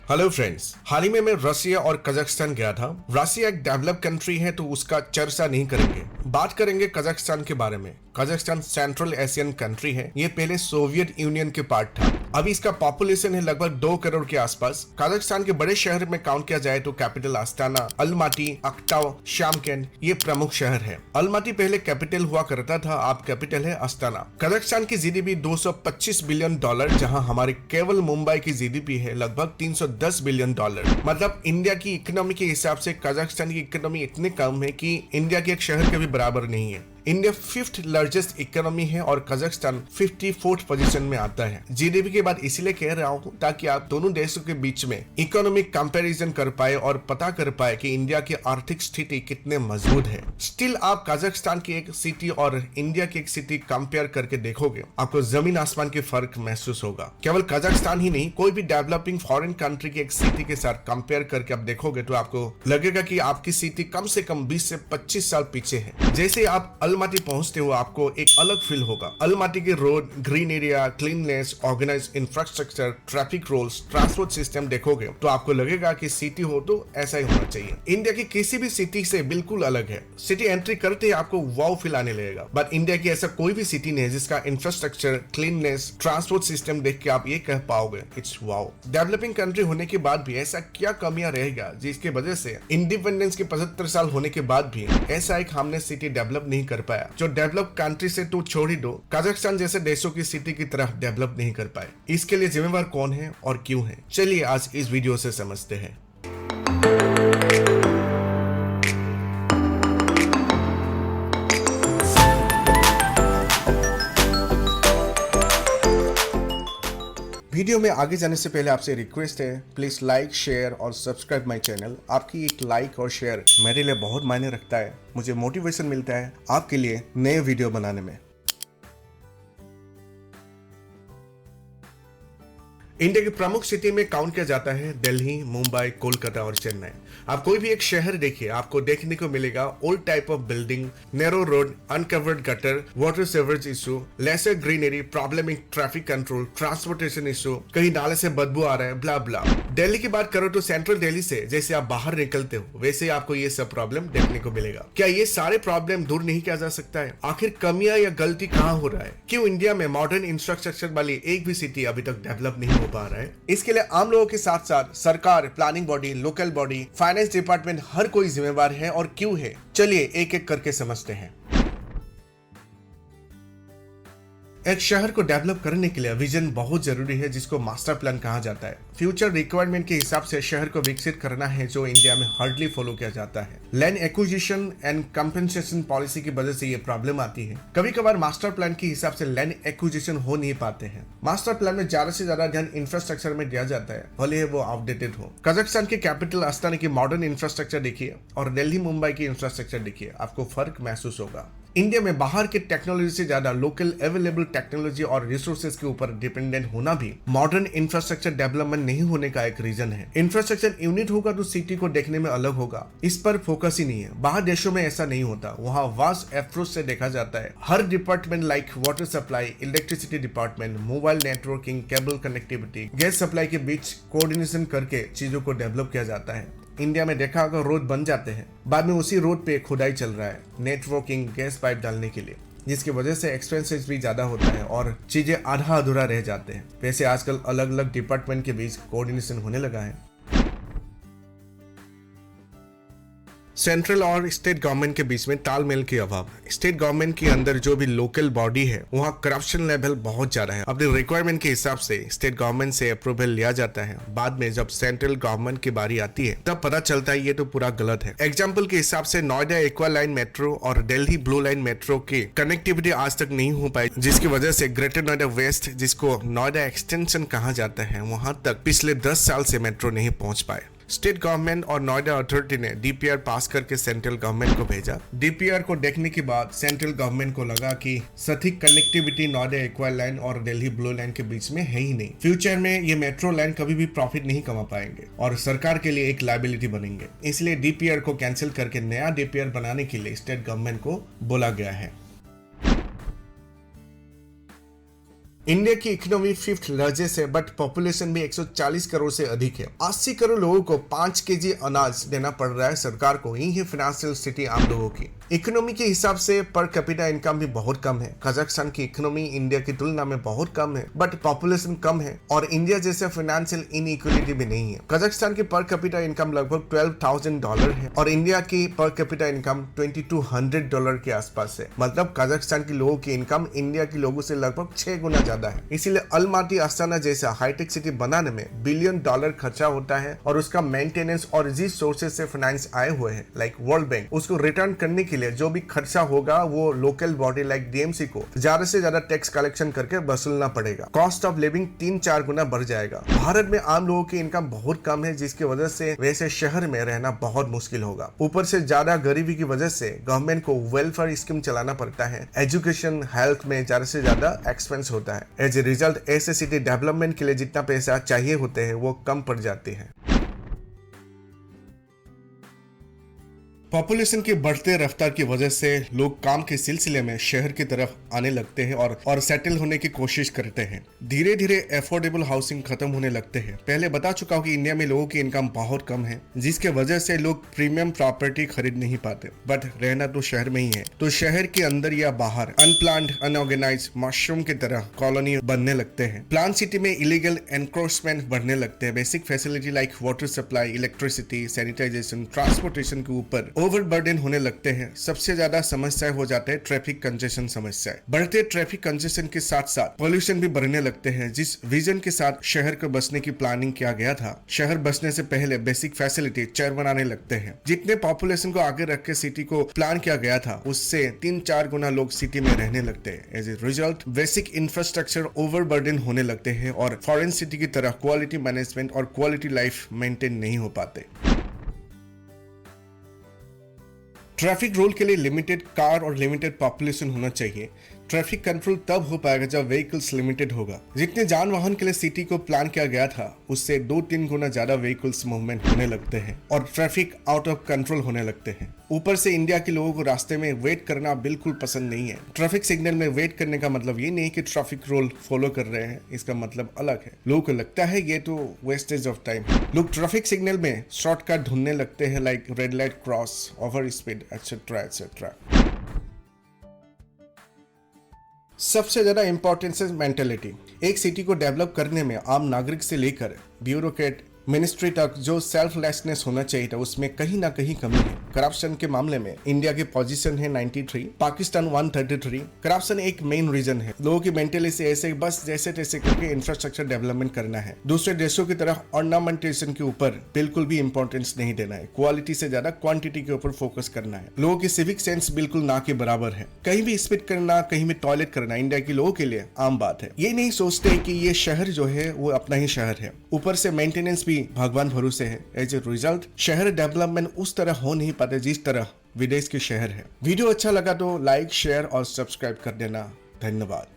Hello friends, हाल ही में मैं रसिया और कजाकिस्तान गया था। रसिया एक डेवलप कंट्री है तो उसका चर्चा नहीं करेंगे। बात करेंगे कजाकिस्तान के बारे में। कजाकिस्तान सेंट्रल एशियन कंट्री है। ये पहले सोवियत यूनियन के पार्ट था। अभी इसका पॉपुलेशन है लगभग 2 करोड़ के आसपास। कजाकिस्तान के बड़े शहर में काउंट किया जाए तो कैपिटल अस्ताना, अलमाटी, अक्टाव, शामकेन ये प्रमुख शहर है। अलमाटी पहले कैपिटल हुआ करता था, अब कैपिटल है अस्ताना। कजाकिस्तान की जीडीपी $225 बिलियन, जहां हमारे केवल मुंबई की जीडीपी है लगभग $310 बिलियन। मतलब इंडिया की इकोनॉमी के हिसाब से कजाकिस्तान की इकोनॉमी इतनी कम है कि इंडिया के एक शहर के भी बराबर नहीं है। इंडिया 5th लार्जेस्ट इकोनॉमी है और कजाकिस्तान 54th पोजीशन में आता है। जीडीपी के बाद इसलिए कह रहा हूँ ताकि आप दोनों देशों के बीच में इकोनॉमिक कंपैरिजन कर पाए और पता कर पाए कि इंडिया की आर्थिक स्थिति कितने मजबूत है। स्टिल आप कजाकिस्तान की एक सिटी और इंडिया की एक सिटी कंपेयर करके देखोगे, आपको जमीन आसमान के फर्क महसूस होगा। केवल कजाकिस्तान ही नहीं, कोई भी डेवलपिंग फॉरेन कंट्री की एक सिटी के साथ कंपेयर करके आप देखोगे तो आपको लगेगा कि आपकी सिटी कम से कम 20 से 25 साल पीछे है। जैसे आप अलमाटी पहुंचते हो आपको एक अलग फील होगा। अलमाटी के road, green area, cleanness, organise infrastructure, traffic rules, transport system देखोगे तो आपको लगेगा कि सिटी हो तो ऐसा ही होना चाहिए। इंडिया की किसी भी सिटी से बिल्कुल अलग है। सिटी एंट्री करते ही आपको वाव फील आने लगेगा। बट इंडिया की ऐसा कोई भी सिटी नहीं है जिसका इंफ्रास्ट्रक्चर, क्लीननेस, ट्रांसपोर्ट सिस्टम देख के आप ये कह पाओगे इट्स वाव। डेवलपिंग कंट्री होने के बाद भी ऐसा क्या कमियां रहेगा जिसकी वजह से इंडिपेंडेंस के 75 साल होने के बाद भी ऐसा एक हमने सिटी डेवलप नहीं कर पाया जो डेवलप कंट्री से तो छोड़ ही दो, कजाकिस्तान जैसे देशों की सिटी की तरह डेवलप नहीं कर पाए। इसके लिए जिम्मेवार कौन है और क्यों है, चलिए आज इस वीडियो से समझते हैं। वीडियो में आगे जाने से पहले आपसे रिक्वेस्ट है, प्लीज लाइक, शेयर और सब्सक्राइब माय चैनल। आपकी एक लाइक और शेयर मेरे लिए बहुत मायने रखता है। मुझे मोटिवेशन मिलता है आपके लिए नए वीडियो बनाने में। इंडिया की प्रमुख सिटी में काउंट किया जाता है दिल्ली, मुंबई, कोलकाता और चेन्नई। आप कोई भी एक शहर देखिए, आपको देखने को मिलेगा old type of building, narrow road, uncovered gutter, water sewerage issue, lesser greenery, problematic traffic control, transportation issue, कहीं नाले से बदबू आ रहा है, ब्ला ब्ला। दिल्ली की बात करो तो सेंट्रल दिल्ली से जैसे आप बाहर निकलते हो वैसे आपको ये सब प्रॉब्लम देखने को मिलेगा। क्या ये सारे प्रॉब्लम दूर नहीं किया जा सकता है? आखिर कमियां या गलती कहाँ हो रहा है? क्यों इंडिया में मॉडर्न इंफ्रास्ट्रक्चर वाली एक भी सिटी अभी तक डेवलप नहीं पा रहा है? इसके लिए आम लोगों के साथ साथ सरकार, planning body, local body, finance department, हर कोई जिम्मेवार है। और क्यों है, चलिए एक एक करके समझते हैं। एक शहर को डेवलप करने के लिए विजन बहुत जरूरी है, जिसको मास्टर प्लान कहा जाता है। फ्यूचर रिक्वायरमेंट के हिसाब से शहर को विकसित करना है, जो इंडिया में हार्डली फॉलो किया जाता है। Land acquisition and compensation policy की वजह से ये प्रॉब्लम आती है। कभी कभार मास्टर प्लान के हिसाब से लैंड एक्विजिशन हो नहीं पाते हैं। मास्टर प्लान में ज्यादा से ज्यादा ध्यान इंफ्रास्ट्रक्चर में दिया जाता है, भले वो आउटडेटेड हो। कजाकिस्तान के कैपिटल अस्ताना की मॉडर्न इंफ्रास्ट्रक्चर देखिए और दिल्ली, मुंबई की इंफ्रास्ट्रक्चर देखिए, आपको फर्क महसूस होगा। इंडिया में बाहर के टेक्नोलॉजी से ज्यादा लोकल अवेलेबल टेक्नोलॉजी और रिसोर्सेज के ऊपर डिपेंडेंट होना भी मॉडर्न इंफ्रास्ट्रक्चर डेवलपमेंट नहीं होने का एक रीजन है। इंफ्रास्ट्रक्चर यूनिट होगा तो सिटी को देखने में अलग होगा, इस पर फोकस ही नहीं है। बाहर देशों में ऐसा नहीं होता, वहाँ वास्ट अप्रोच से देखा जाता है। हर department like water supply, electricity department, mobile networking, cable connectivity, gas supply के बीच कोऑर्डिनेशन करके चीजों को डेवलप किया जाता है। इंडिया में देखा होगा रोड बन जाते हैं, बाद में उसी रोड पे खुदाई चल रहा है नेटवर्किंग, गैस पाइप डालने के लिए, जिसकी वजह से एक्सपेंसेस भी ज्यादा होता है और चीजें आधा अधूरा रह जाते हैं। वैसे आजकल अलग अलग डिपार्टमेंट के बीच कोऑर्डिनेशन होने लगा है। सेंट्रल और स्टेट गवर्नमेंट के बीच में तालमेल के अभाव। स्टेट गवर्नमेंट के अंदर जो भी लोकल बॉडी है वहाँ करप्शन लेवल बहुत ज्यादा है। अपने रिक्वायरमेंट के हिसाब से स्टेट गवर्नमेंट से अप्रूवल लिया जाता है, बाद में जब सेंट्रल गवर्नमेंट की बारी आती है तब पता चलता है ये तो पूरा गलत है। एग्जाम्पल के हिसाब से नोएडा एक्वा लाइन मेट्रो और दिल्ली ब्लू लाइन मेट्रो की कनेक्टिविटी आज तक नहीं हो पाई, जिसकी वजह से ग्रेटर नोएडा वेस्ट, जिसको नोएडा एक्सटेंशन कहा जाता है, वहां तक पिछले 10 साल से मेट्रो नहीं पहुंच पाए। स्टेट गवर्नमेंट और नोएडा अथॉरिटी ने डीपीआर पास करके सेंट्रल गवर्नमेंट को भेजा। डीपीआर को देखने के बाद सेंट्रल गवर्नमेंट को लगा कि सटीक कनेक्टिविटी नोएडा एक्वा लाइन और दिल्ली ब्लू लाइन के बीच में है ही नहीं। फ्यूचर में ये मेट्रो लाइन कभी भी प्रॉफिट नहीं कमा पाएंगे और सरकार के लिए एक लायबिलिटी बनेंगे। इसलिए डीपीआर को कैंसिल करके नया डीपीआर बनाने के लिए स्टेट गवर्नमेंट को बोला गया है। इंडिया की इकोनॉमी 5th लार्जेस्ट है, बट पॉपुलेशन भी 140 करोड़ से अधिक है। 80 करोड़ लोगों को 5 केजी अनाज देना पड़ रहा है सरकार को। यही है फाइनेंशियल स्थिति आम लोगों की। इकोनॉमी के हिसाब से पर कैपिटा इनकम भी बहुत कम है। कजाकिस्तान की इकोनॉमी इंडिया की तुलना में बहुत कम है, बट पॉपुलेशन कम है और इंडिया जैसे फाइनेंशियल इनइक्वालिटी भी नहीं है। कजाकिस्तान की पर कैपिटा इनकम लगभग $12,000 है और इंडिया की पर कैपिटा इनकम $2,200 के आसपास है। मतलब कजाकिस्तान के लोगों की इनकम इंडिया के लोगों से लगभग 6 गुना ज्यादा है। इसीलिए अलमाटी अस्ताना जैसा हाईटेक सिटी बनाने में $1 बिलियन खर्चा होता है और उसका मेंटेनेंस और जिस सोर्सेज से फाइनेंस आए हुए हैं लाइक वर्ल्ड बैंक, उसको रिटर्न करने के लिए जो भी खर्चा होगा वो लोकल बॉडी लाइक डीएमसी को ज्यादा से ज्यादा टैक्स कलेक्शन करके वसूलना पड़ेगा। कॉस्ट ऑफ लिविंग 3-4 गुना बढ़ जाएगा। भारत में आम लोगों की इनकम बहुत कम है, जिसकी वजह से वैसे शहर में रहना बहुत मुश्किल होगा। ऊपर से ज्यादा गरीबी की वजह से गवर्नमेंट को वेलफेयर स्कीम चलाना पड़ता है। एजुकेशन हेल्थ में ज्यादा से ज्यादा एक्सपेंस होता है। एज ए रिजल्ट ऐसे सिटी डेवलपमेंट के लिए जितना पैसा चाहिए होते हैं वो कम पड़ जाते हैं। पॉपुलेशन की बढ़ते रफ्तार की वजह से लोग काम के सिलसिले में शहर की तरफ आने लगते हैं और सेटल होने की कोशिश करते हैं। धीरे धीरे अफोर्डेबल हाउसिंग खत्म होने लगते हैं। पहले बता चुका हूँ कि इंडिया में लोगों की इनकम बहुत कम है, जिसके वजह से लोग प्रीमियम प्रॉपर्टी खरीद नहीं पाते, बट रहना तो शहर में ही है। तो शहर के अंदर या बाहर अनप्लान्ड अनऑर्गेनाइज मशरूम की तरह कॉलोनी बनने लगते हैं। प्लान सिटी में इलीगल एनक्रोचमेंट बढ़ने लगते हैं। Basic facility like water supply, electricity, sanitisation, transportation के ऊपर ओवरबर्डन होने लगते हैं। सबसे ज्यादा समस्या हो जाते हैं ट्रैफिक कंजेशन समस्या। बढ़ते ट्रैफिक कंजेशन के साथ साथ पॉल्यूशन भी बढ़ने लगते हैं। जिस विजन के साथ शहर को बसने की प्लानिंग किया गया था, शहर बसने से पहले बेसिक फैसिलिटी चेयर बनाने लगते हैं। जितने पॉपुलेशन को आगे रख के सिटी को प्लान किया गया था, उससे 3-4 गुना लोग सिटी में रहने लगते हैं। As a result basic infrastructure overburden होने लगते हैं और फॉरेन सिटी की तरह क्वालिटी मैनेजमेंट और क्वालिटी लाइफ मेंटेन नहीं हो पाते। ट्रैफिक रूल के लिए लिमिटेड कार और लिमिटेड पॉपुलेशन होना चाहिए। ट्रैफिक कंट्रोल तब हो पाएगा जब व्हीकल्स लिमिटेड होगा। जितने जान वाहन के लिए सिटी को प्लान किया गया था, उससे 2-3 गुना ज्यादा व्हीकल्स मूवमेंट होने लगते हैं और ट्रैफिक आउट ऑफ कंट्रोल होने लगते हैं। ऊपर से इंडिया के लोगों को रास्ते में वेट करना बिल्कुल पसंद नहीं है। ट्रैफिक सिग्नल में वेट करने का मतलब ये नहीं कि ट्रैफिक रूल फॉलो कर रहे हैं, इसका मतलब अलग है। लोगों को लगता है ये तो वेस्टेज ऑफ टाइम। लोग ट्रैफिक सिग्नल में शॉर्टकट ढूंढने लगते हैं like red light cross, over speed etcetera etcetera. सबसे ज्यादा इंपॉर्टेंस है मेंटेलिटी। एक सिटी को डेवलप करने में आम नागरिक से लेकर ब्यूरोक्रेट मिनिस्ट्री तक जो सेल्फलेसनेस होना चाहिए था, उसमें कहीं ना कहीं कमी है। करप्शन के मामले में इंडिया की पोजीशन है 93, पाकिस्तान 133। करप्शन एक मेन रीजन है। लोगों की मेंटली से ऐसे बस जैसे तैसे करके इंफ्रास्ट्रक्चर डेवलपमेंट करना है। दूसरे देशों की तरह ऑर्नामेंटेशन के ऊपर बिल्कुल भी इंपॉर्टेंस नहीं देना है। क्वालिटी से ज्यादा क्वांटिटी के ऊपर फोकस करना है। लोगों की सिविक सेंस बिल्कुल ना के बराबर है। कहीं भी स्पिट करना, कहीं भी टॉयलेट करना इंडिया के लोगों के लिए आम बात है। ये नहीं सोचते कि ये शहर जो है वो अपना ही शहर है। ऊपर से मेंटेनेंस भी भगवान भरोसे है। एज ए रिजल्ट शहर डेवलपमेंट उस तरह हो नहीं पाते जिस तरह विदेश के शहर है। वीडियो अच्छा लगा तो लाइक, शेयर और सब्सक्राइब कर देना। धन्यवाद।